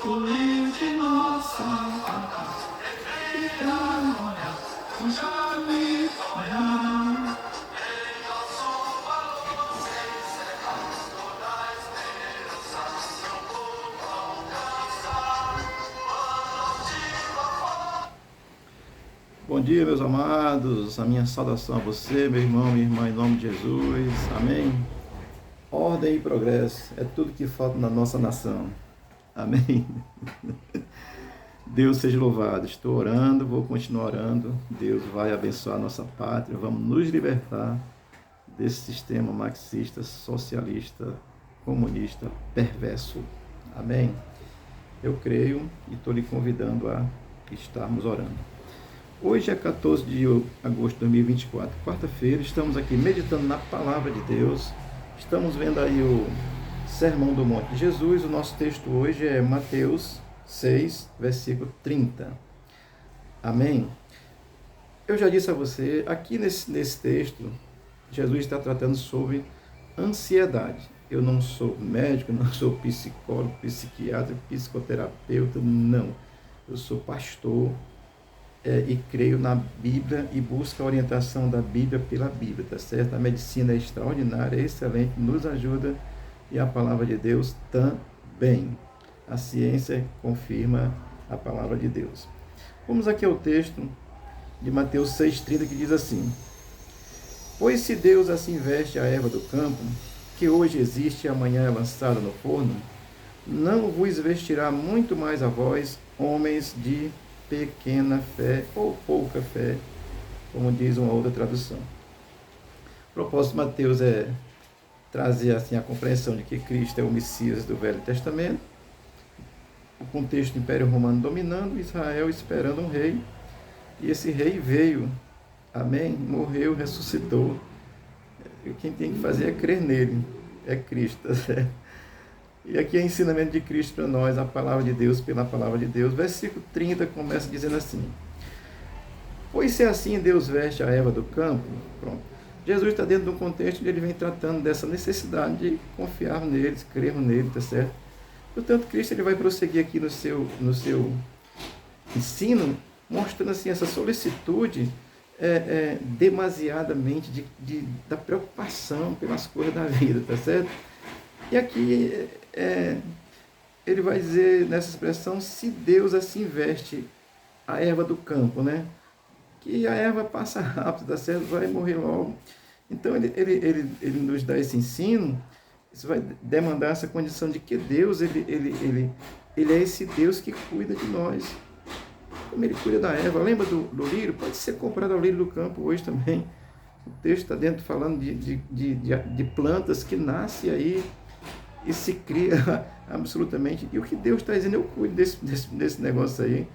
livre nossa já me olhar. Bom dia, meus amados, a minha saudação a você, meu irmão, minha irmã, em nome de Jesus, amém? Ordem e progresso é tudo que falta na nossa nação, amém? Deus seja louvado, estou orando, vou continuar orando, Deus vai abençoar a nossa pátria, vamos nos libertar desse sistema marxista, socialista, comunista, perverso, amém? Eu creio e estou lhe convidando a estarmos orando. Hoje é 14 de agosto de 2024, quarta-feira, estamos aqui meditando na Palavra de Deus, estamos vendo aí o Sermão do Monte de Jesus, o nosso texto hoje é Mateus 6, versículo 30, amém? Eu já disse a você, aqui nesse texto, Jesus está tratando sobre ansiedade. Eu não sou médico, não sou psicólogo, psiquiatra, psicoterapeuta, não. Eu sou pastor, e creio na Bíblia e busco a orientação da Bíblia pela Bíblia, tá certo? A medicina é extraordinária, é excelente, nos ajuda e a palavra de Deus também. A ciência confirma a palavra de Deus. Vamos aqui ao texto de Mateus 6,30 que diz assim: Pois se Deus assim veste a erva do campo, que hoje existe e amanhã é lançada no forno, não vos vestirá muito mais a vós, homens de pequena fé ou pouca fé, como diz uma outra tradução. O propósito de Mateus é trazer assim a compreensão de que Cristo é o Messias do Velho Testamento, o contexto do Império Romano dominando, Israel esperando um rei, e esse rei veio, amém, morreu, ressuscitou, e quem tem que fazer é crer nele, é Cristo, tá certo? E aqui é o ensinamento de Cristo para nós, a palavra de Deus pela palavra de Deus. Versículo 30 começa dizendo assim: Pois se assim Deus veste a erva do campo, pronto. Jesus está dentro de um contexto onde ele vem tratando dessa necessidade de confiar neles, crermos nele, tá certo? Portanto, Cristo ele vai prosseguir aqui no seu ensino, mostrando assim essa solicitude demasiadamente da preocupação pelas coisas da vida, tá certo? E aqui ele vai dizer nessa expressão, se Deus assim veste a erva do campo, né? Que a erva passa rápido, tá certo? Vai morrer logo. Então ele nos dá esse ensino, isso vai demandar essa condição de que Deus, ele é esse Deus que cuida de nós. Como ele cuida da erva. Lembra do lírio? Pode ser comprado ao lírio do campo hoje também. O texto está dentro falando de plantas que nascem aí e se cria absolutamente. E o que Deus está dizendo, eu cuido desse negócio aí,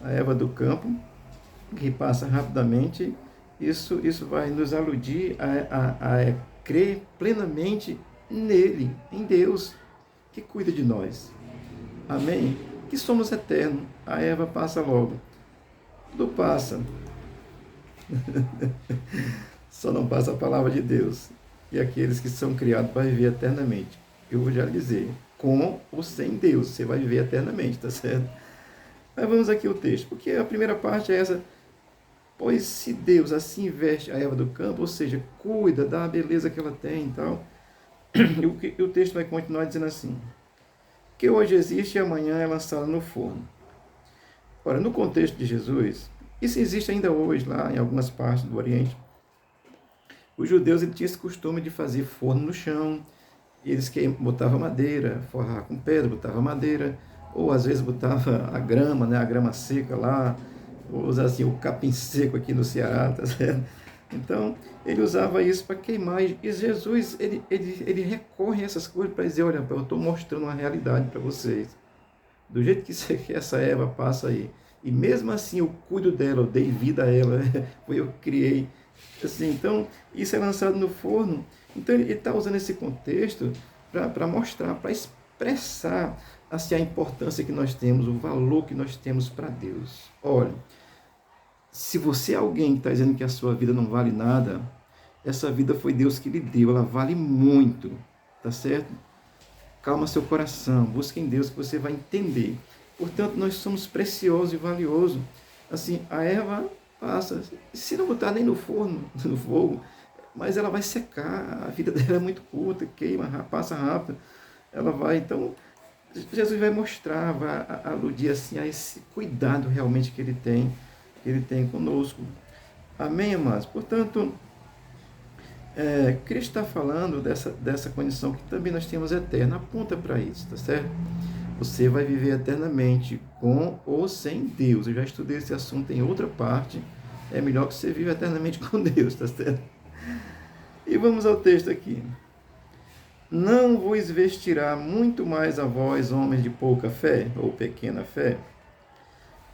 a erva do campo, que passa rapidamente. Isso vai nos aludir a crer plenamente nele, em Deus, que cuida de nós. Amém? Que somos eternos. A erva passa logo. Tudo passa. Só não passa a palavra de Deus. E aqueles que são criados para viver eternamente. Eu vou já lhe dizer, com ou sem Deus, você vai viver eternamente, tá certo? Mas vamos aqui ao texto, porque a primeira parte é essa: pois se Deus assim veste a erva do campo, ou seja, cuida da beleza que ela tem e tal, e o texto vai continuar dizendo assim: que hoje existe e amanhã é lançado no forno. Ora, no contexto de Jesus, isso existe ainda hoje lá em algumas partes do Oriente. Os judeus tinham esse costume de fazer forno no chão. Eles botavam madeira, forrar com pedra, botava madeira, ou às vezes botava a grama, né, a grama seca lá, ou usava assim, o capim seco aqui no Ceará, tá certo? Então, ele usava isso para queimar, e Jesus, ele recorre a essas coisas para dizer, olha, eu estou mostrando uma realidade para vocês, do jeito que essa erva passa aí, e mesmo assim eu cuido dela, eu dei vida a ela, foi eu que criei, assim, então, isso é lançado no forno. Então ele está usando esse contexto para mostrar, para expressar assim, a importância que nós temos, o valor que nós temos para Deus. Olha, se você é alguém que está dizendo que a sua vida não vale nada, essa vida foi Deus que lhe deu, ela vale muito, tá certo? calma seu coração, busque em Deus que você vai entender. Portanto, nós somos preciosos e valiosos. Assim, a erva passa, se não botar nem no forno, no fogo, mas ela vai secar, a vida dela é muito curta, queima, passa rápido, ela vai, então, Jesus vai mostrar, vai aludir assim a esse cuidado realmente que ele tem conosco. Amém, amados? Portanto, Cristo está falando dessa condição que também nós temos eterna, aponta para isso, tá certo? Você vai viver eternamente com ou sem Deus. Eu já estudei esse assunto em outra parte. É melhor que você viva eternamente com Deus, tá certo? E vamos ao texto aqui. Não vos vestirá muito mais a vós, homens de pouca fé, ou pequena fé?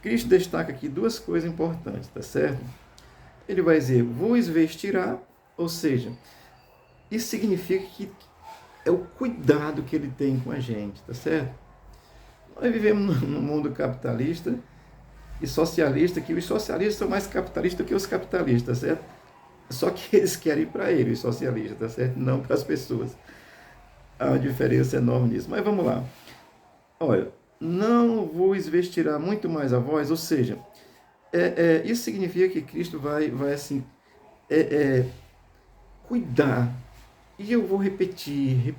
Cristo destaca aqui duas coisas importantes, tá certo? Ele vai dizer, vos vestirá, ou seja, isso significa que é o cuidado que ele tem com a gente, tá certo? Nós vivemos num mundo capitalista e socialista, que os socialistas são mais capitalistas do que os capitalistas, tá certo? Só que eles querem ir para ele, os socialistas, tá certo? Não para as pessoas. Há uma diferença enorme nisso. Mas vamos lá. Olha, não vos vestirá muito mais a vós, ou seja, isso significa que Cristo vai assim, cuidar. E eu vou repetir,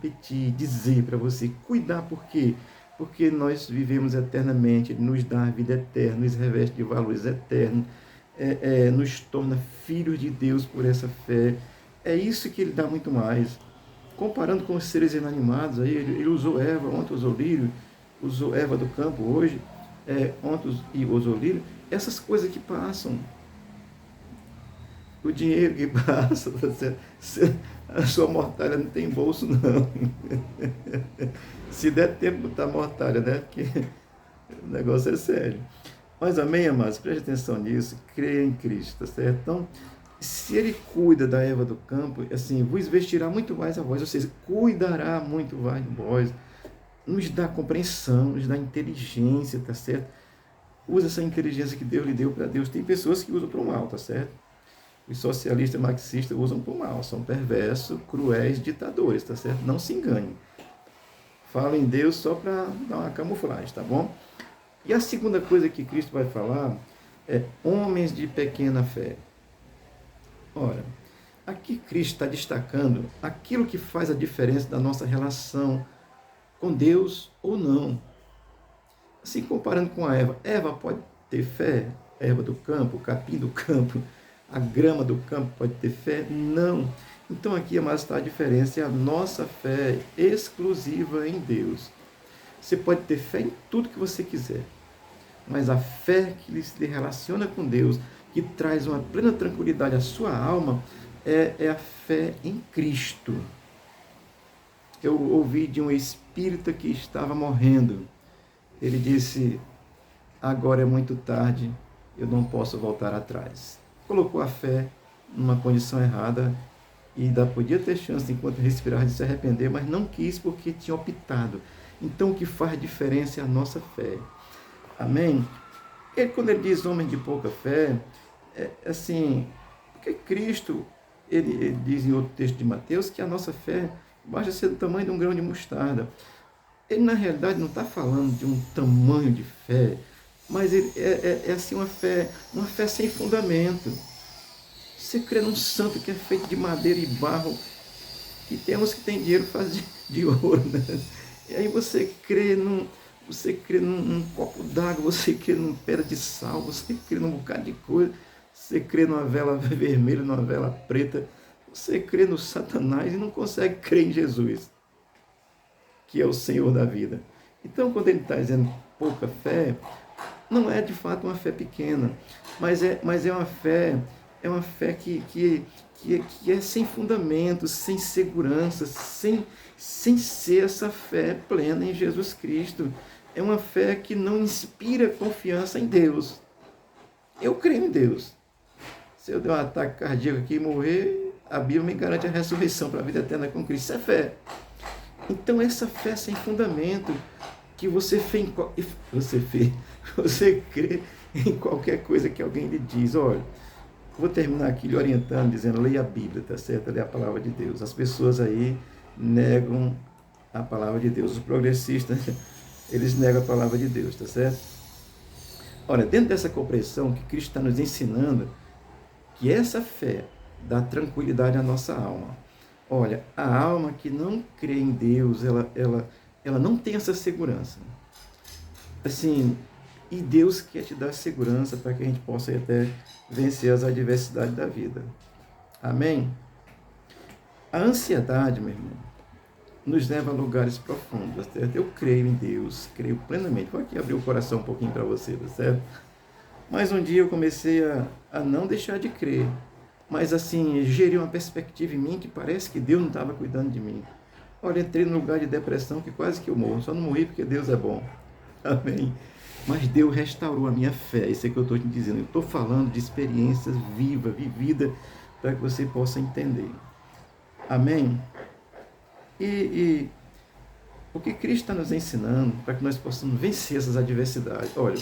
dizer para você, cuidar por quê? Porque nós vivemos eternamente, Ele nos dá a vida eterna, nos reveste de valores eternos, nos torna filhos de Deus por essa fé. É isso que Ele dá muito mais. Comparando com os seres inanimados, aí, ele usou erva, ontem usou lírio, usou erva do campo hoje, ontem usou lírio, essas coisas que passam. O dinheiro que passa, a sua mortalha não tem bolso, não. Se der tempo de botar mortalha, né? Porque o negócio é sério. Mas amém, amados? Preste atenção nisso, creia em Cristo, tá certo? Então, se ele cuida da erva do campo, assim, vos vestirá muito mais a vós, ou seja, cuidará muito mais de vós, nos dá compreensão, nos dá inteligência, tá certo? Usa essa inteligência que Deus lhe deu para Deus. Tem pessoas que usam para o mal, tá certo? Os socialistas marxistas usam para o mal, são perversos, cruéis, ditadores, tá certo? Não se engane. Fala em Deus só para dar uma camuflagem, tá bom? E a segunda coisa que Cristo vai falar é homens de pequena fé. Ora, aqui Cristo está destacando aquilo que faz a diferença da nossa relação com Deus ou não. Assim, comparando com a erva, Eva pode ter fé, erva do campo, capim do campo, a grama do campo pode ter fé? Não. Então aqui, amados, está a diferença, é a nossa fé exclusiva em Deus. Você pode ter fé em tudo que você quiser, mas a fé que se relaciona com Deus, que traz uma plena tranquilidade à sua alma, é a fé em Cristo. Eu ouvi de um espírita que estava morrendo. Ele disse, agora é muito tarde, eu não posso voltar atrás. Colocou a fé numa condição errada e ainda podia ter chance, enquanto respirar, de se arrepender, mas não quis porque tinha optado. Então, o que faz diferença é a nossa fé. Amém? Quando ele diz homem de pouca fé, assim, porque Cristo, ele diz em outro texto de Mateus que a nossa fé basta ser do tamanho de um grão de mostarda. Ele, na realidade, não está falando de um tamanho de fé, mas ele é assim uma fé sem fundamento. Você crê num santo que é feito de madeira e barro, e temos que tem dinheiro faz de ouro, né? E aí você crê num copo d'água, você crê num pedra de sal, você crê num bocado de coisa, você crê numa vela vermelha, numa vela preta, você crê no Satanás e não consegue crer em Jesus, que é o Senhor da vida. Então, quando ele está dizendo pouca fé, não é de fato uma fé pequena, mas é uma fé que é sem fundamento, sem segurança, sem ser essa fé plena em Jesus Cristo. É uma fé que não inspira confiança em Deus. Eu creio em Deus. Se eu der um ataque cardíaco aqui e morrer, a Bíblia me garante a ressurreição para a vida eterna com Cristo. Isso é fé. Então, essa fé sem fundamento, que você crê em qualquer coisa que alguém lhe diz. Olha, vou terminar aqui lhe orientando, dizendo, leia a Bíblia, tá certo? Leia a palavra de Deus. As pessoas aí negam a palavra de Deus. Os progressistas, eles negam a palavra de Deus, tá certo? Olha, dentro dessa compreensão que Cristo está nos ensinando, que essa fé dá tranquilidade à nossa alma. Olha, a alma que não crê em Deus, ela não tem essa segurança. Assim, e Deus quer te dar segurança para que a gente possa até vencer as adversidades da vida. Amém? A ansiedade, meu irmão, nos leva a lugares profundos, certo? Eu creio em Deus, creio plenamente. Vou aqui abrir o coração um pouquinho para você, tá certo? Mas um dia eu comecei a não deixar de crer. Mas assim, gerei uma perspectiva em mim que parece que Deus não estava cuidando de mim. Olha, entrei num lugar de depressão que quase que eu morro. Só não morri porque Deus é bom. Amém? Mas Deus restaurou a minha fé. Isso é que eu estou te dizendo. Eu estou falando de experiências vivas, vividas, para que você possa entender. Amém? E o que Cristo está nos ensinando para que nós possamos vencer essas adversidades? Olha,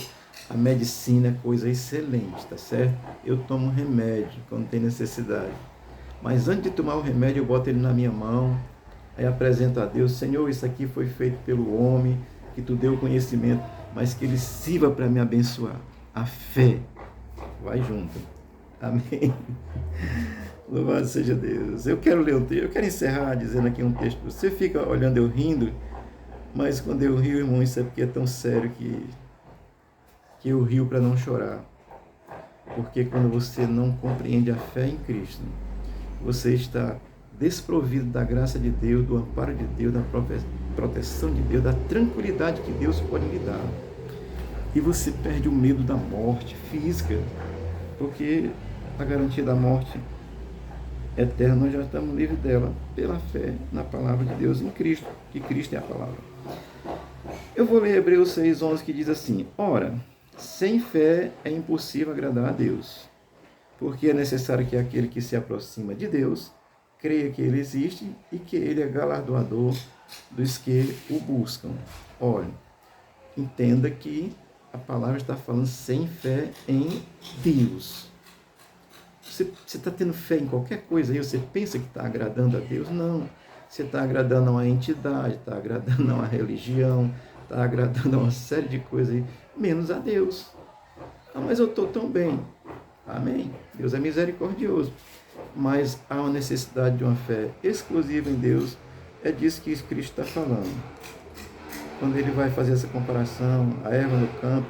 a medicina é coisa excelente, tá certo? Eu tomo remédio quando tem necessidade. Mas antes de tomar o remédio, eu boto ele na minha mão, aí apresento a Deus: Senhor, isso aqui foi feito pelo homem, que tu deu conhecimento, mas que ele sirva para me abençoar. A fé vai junto. Amém? Louvado seja Deus. Eu quero ler um texto, eu quero encerrar dizendo aqui um texto. Você fica olhando eu rindo, mas quando eu rio, irmão, isso é porque é tão sério que eu rio para não chorar. Porque quando você não compreende a fé em Cristo, você está desprovido da graça de Deus, do amparo de Deus, da proteção de Deus, da tranquilidade que Deus pode lhe dar. E você perde o medo da morte física, porque a garantia da morte eterna nós já estamos livres dela pela fé na palavra de Deus em Cristo, que Cristo é a palavra. Eu vou ler Hebreus 6:11, que diz assim: ora, sem fé é impossível agradar a Deus, porque é necessário que aquele que se aproxima de Deus creia que Ele existe e que Ele é galardoador dos que o buscam. Olha, entenda que a palavra está falando sem fé em Deus. Você está tendo fé em qualquer coisa aí, você pensa que está agradando a Deus? Não. Você está agradando a uma entidade, está agradando a uma religião, está agradando a uma série de coisas aí, menos a Deus. Ah, mas eu estou tão bem. Amém? Deus é misericordioso. Mas há uma necessidade de uma fé exclusiva em Deus. É disso que Cristo está falando. Quando ele vai fazer essa comparação, a erva no campo,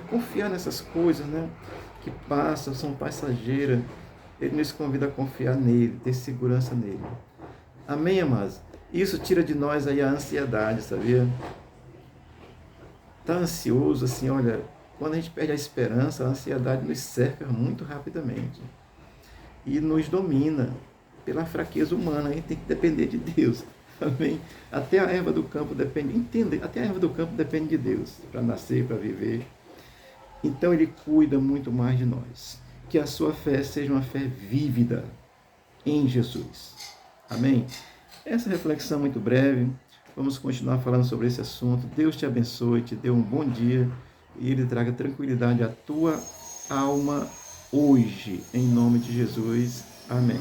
confiar nessas coisas, né? Que passam, são passageiras. Ele nos convida a confiar nele, ter segurança nele. Amém, amados? Isso tira de nós aí a ansiedade, sabia? Tá ansioso, assim, olha, quando a gente perde a esperança, a ansiedade nos cerca muito rapidamente. E nos domina pela fraqueza humana. A gente tem que depender de Deus. Amém? Até a erva do campo depende, entenda, até a erva do campo depende de Deus, para nascer, para viver. Então Ele cuida muito mais de nós. Que a sua fé seja uma fé vívida em Jesus. Amém? Essa reflexão é muito breve. Vamos continuar falando sobre esse assunto. Deus te abençoe, te dê um bom dia e Ele traga tranquilidade à tua alma hoje. Em nome de Jesus. Amém.